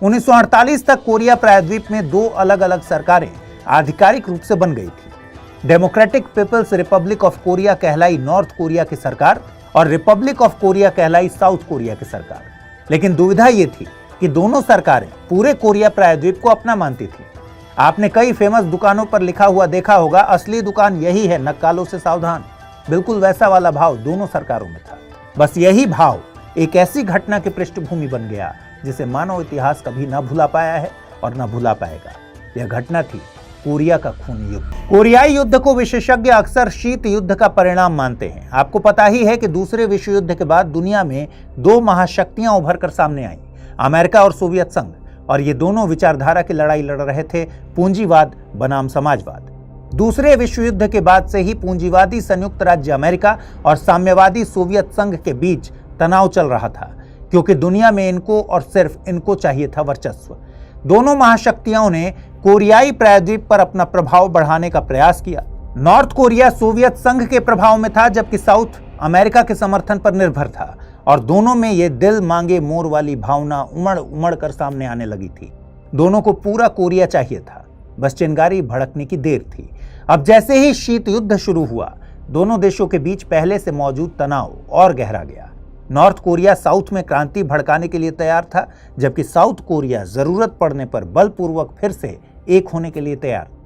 1948 तक कोरिया प्रायद्वीप में दो अलग अलग सरकारें आधिकारिक रूप से बन गई थी। Democratic People's Republic of Korea कहलाई नॉर्थ कोरिया की सरकार और रिपब्लिक ऑफ कोरिया कहलाई साउथ कोरिया की सरकार। लेकिन दुविधा यह थी कि दोनों सरकारें पूरे कोरिया प्रायद्वीप को अपना मानती थी। आपने कई फेमस दुकानों पर लिखा हुआ देखा होगा, असली दुकान यही है, नक्कालों से सावधान। बिल्कुल वैसा वाला भाव दोनों सरकारों में था। बस यही भाव एक ऐसी घटना की पृष्ठभूमि बन गया जिसे मानव इतिहास कभी न भुला पाया है और न भुला पाएगा। यह घटना थी कोरिया का खूनी युद्ध। कोरियाई युद्ध को विशेषज्ञ अक्सर शीत युद्ध का परिणाम मानते हैं। आपको पता ही है कि दूसरे विश्व युद्ध के बाद दुनिया में दो महाशक्तियां उभर कर सामने आईं, अमेरिका और सोवियत संघ। और ये दोनों विचारधारा की लड़ाई लड़ रहे थे, पूंजीवाद बनाम समाजवाद। दूसरे विश्व युद्ध के बाद से ही पूंजीवादी संयुक्त राज्य अमेरिका और साम्यवादी सोवियत संघ के बीच तनाव चल रहा था, क्योंकि दुनिया में इनको और सिर्फ इनको चाहिए था वर्चस्व। दोनों महाशक्तियों ने कोरियाई प्रायद्वीप पर अपना प्रभाव बढ़ाने का प्रयास किया। नॉर्थ कोरिया सोवियत संघ के प्रभाव में था, जबकि साउथ अमेरिका के समर्थन पर निर्भर था। और दोनों में ये दिल मांगे मोर वाली भावना उमड़ उमड़ कर सामने आने लगी थी। दोनों को पूरा कोरिया चाहिए था, बस चिंगारी भड़कने की देर थी। अब जैसे ही शीत युद्ध शुरू हुआ, दोनों देशों के बीच पहले से मौजूद तनाव और गहरा गया। नॉर्थ कोरिया साउथ में क्रांति भड़काने के लिए तैयार था, जबकि साउथ कोरिया जरूरत पड़ने पर बलपूर्वक फिर से एक होने के लिए तैयार था।